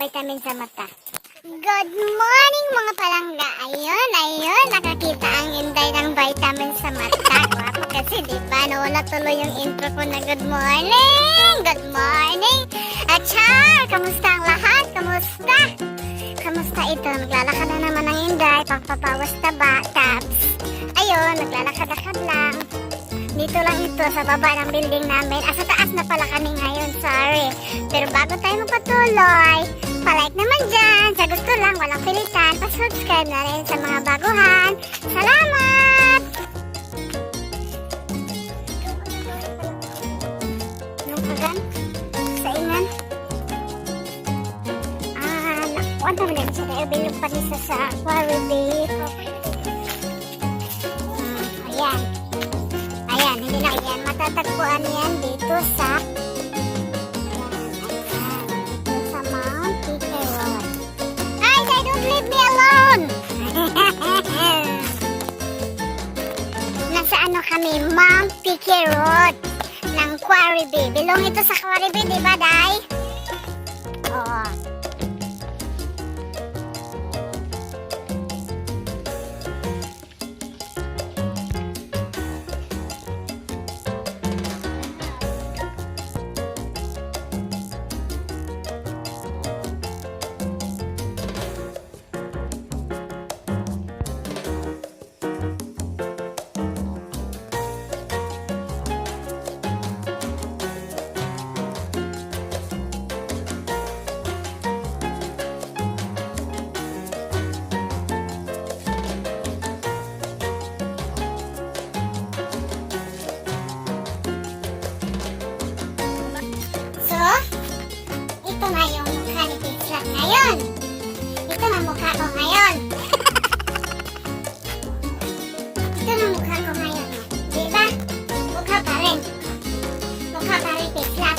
vitamin sa mata. Good morning mga palangga. Ayun, nakakita ang Inday ng vitamin sa mata. Guwapo kasi diba, nawala tuloy yung intro ko na good morning. Good morning. At Char, kamusta ang lahat? Kamusta? Kamusta ito? Naglalakad na naman ang Inday, pagpapawas taba, tabs. Ayun, naglalakad-lakad lang. Dito lang ito sa baba ng building namin. Sa taas na pala kami ngayon, sorry. Pero bago tayo magpatuloy, palike naman dyan. Sa gusto lang, walang pilitan. Pa-subscribe na rin sa mga baguhan. Salamat! Anong kagan? Sa ingan? Nakuha na rin siya. Kaya bilog pa rin sa Quarry Bay. Ayan. Ayan, hindi na yan. Matatagpuan yan dito sa Mount Pique Road. Guys, don't leave me alone! Nasa ano kami? Mount Pique Road ng Quarry Bay. Bilong ito sa Quarry Bay, di ba, Day? Oo. Ito na yung mukha ni Pixlat ngayon. Ito na mukha ko ngayon. Ito na mukha ko ngayon. Diba? Mukha pa rin. Mukha pa rin Pixlat.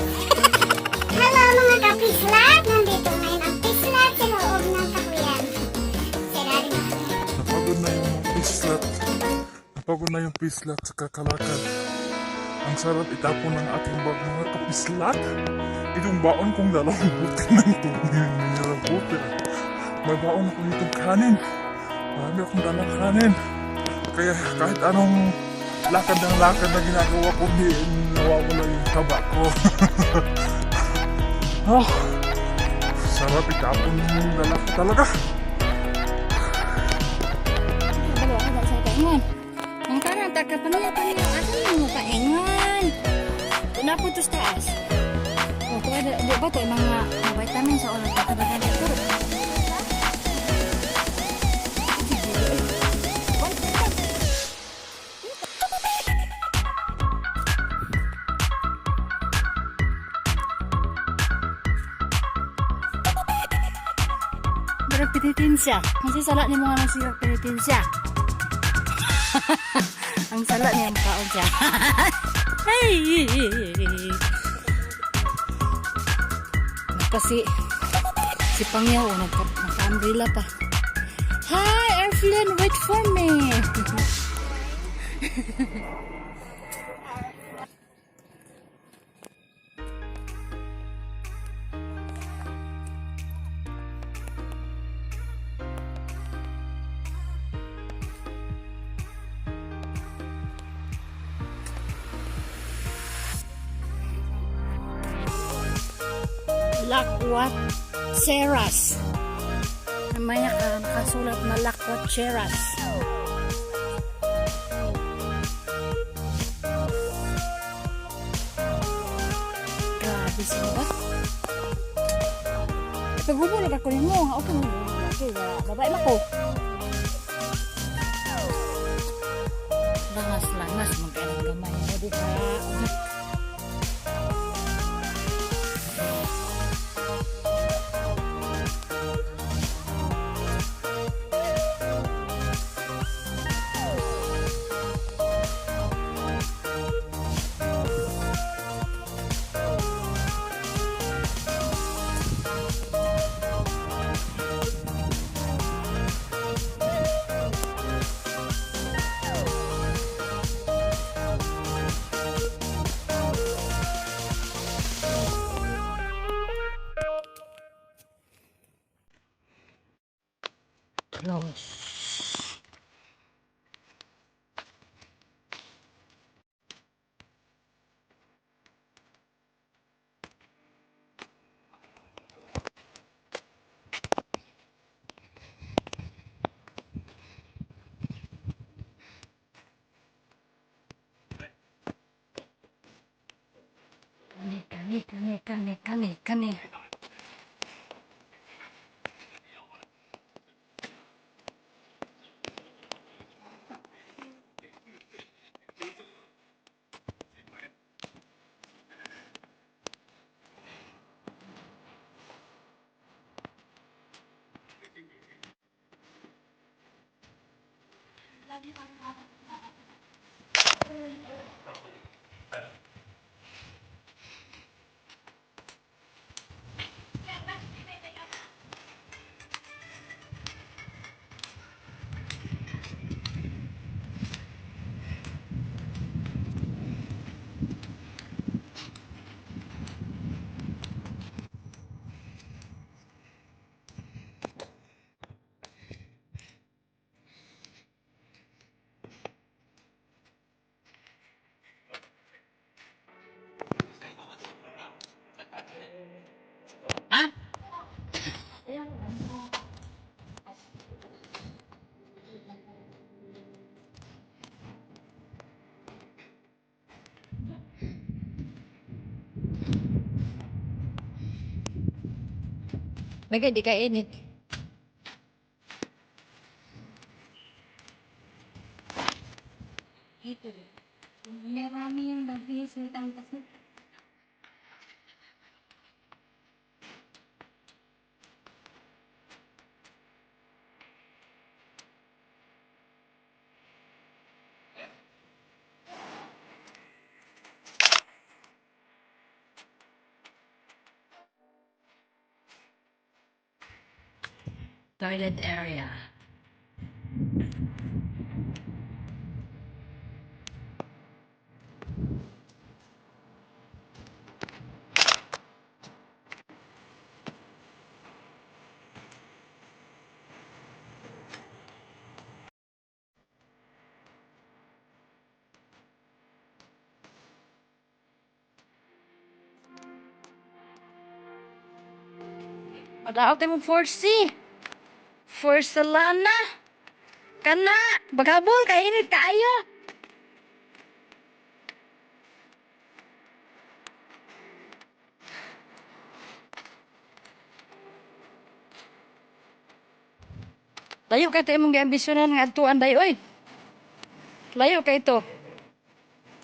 Hello mga ka-Pixlat. Nandito ngayon ang Pixlat sa loob ng takuyan. Sirari na kami. Napagod na yung Pixlat. Napagod na yung Pixlat sa kakalakad. Ang sarap itapon ng ating bag mga kapislat. Itong baon kong dalawang buti ng tumilang buti. May baon ako nitong kanin. Marami akong dalang kanin. Kaya kahit anong lakad ng lakad na ginagawa ko, hindi nawawala yung taba ko. Sarap itapon ng dala ko talaga. Bawa ka sa kaingan. Ang kanan, paniya. Asan mo kaingan? Una po ito sa taas. O, kaya di ba ito mga vitamin sa ulat na talaga dito? Berang pinitin siya. Masih salat ni mga nasiyak pinitin siya. Ang salat niya ang kaon siya. Hey! Kasi si Pangyaw naka-umbrella pa. Hi, Airflyn, wait for me. Lakwat Cheras. Namaya ka nakasulat na Lakwat Cheras. Grabe sila. Pag-ubulog ako rin mo. Okay mo. Babae ako. Langas. Magkailang gamay. Hindi ka. Close. Kani. Bagay di kainit. Itu. Marami yung babi sa tangkas. Toilet area. Padaot mo 4C. Porcelana. Kana, bagabol kainit kaayo. Layo kay imong giambisyonan nga adtuan day oy. Layo kay ito.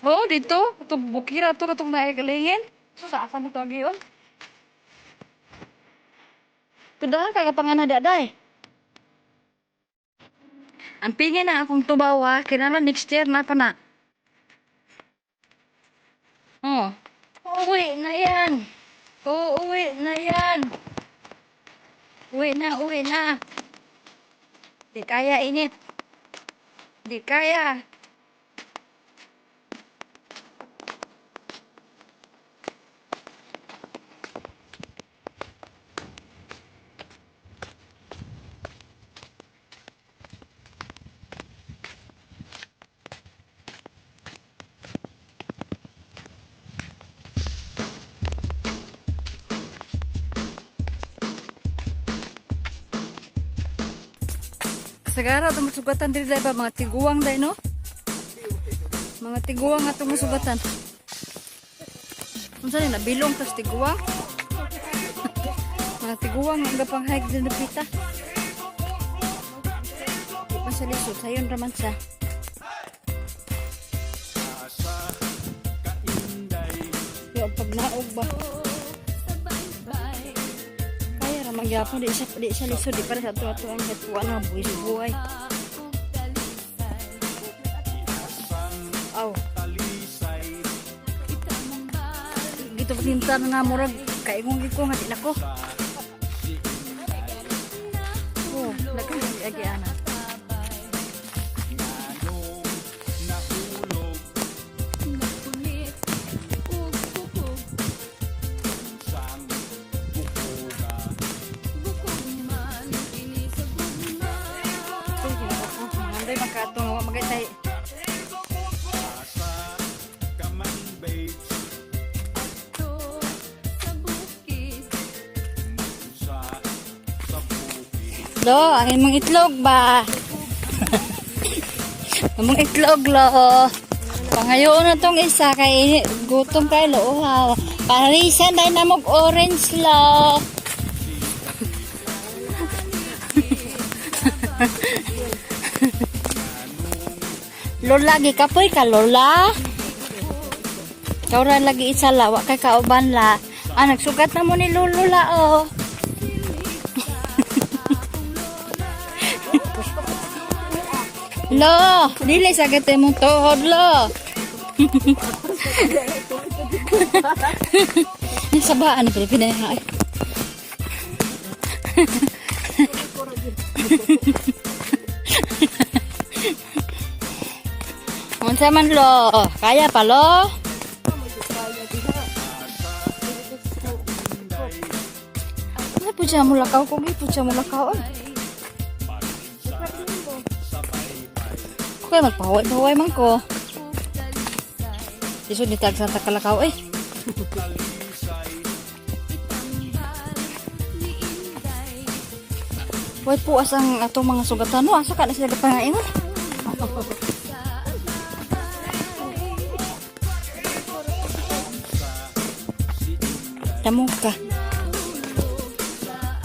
Oo, dito. Ito bukira to katong naigalingin. Sa asa mo to agiyon? Tudahal kay kapangan na day. Ang pingin na akong tubawa, kinala next year na pa na. Oh. Uwi na yan. Uwi na yan. Uwi na. Di kaya init. Di kaya. Sagara itong sugatan diri dahil ba mga tiguang dahil no? Mga tiguang nga itong sugatan. Kung saan nabilong tas tiguang? Mga tiguang ang gapang hike din na pita. Di pa sa lisod, sayon raman siya. Yung pagnaog ba? Magyapon di siya lisod di para sa ato ang hatuan nga buhay. Aw. Gito pintar nga murag kaingong ko nga di nako. Oh, lagang agi ana. makatong magaytay. Lo, ang imong itlog ba? Among itlog lo. Pangayoon na tong isa kay gutom kay lo uhaw. Parisan dahil namog orange lo. Lola, gikapoy ka Lola. Ikaw ra lagi isa la, wa kay kauban la. Ah, nagsugat na mo ni Lola oh. Lo, dili sagad mong tuhod lo. Sabaan Pilipina na ay. Unsa man lo? Kaya pa lo? Ano po siya mulakaw ko? Ano po siya mulakaw? Kaya magpahaway-pahaway man ko. Isod ni Tag Santa Kalakaw eh. Huwag po asang atong mga sugatan. Asa ka na sila kapangaingon? Damo ka.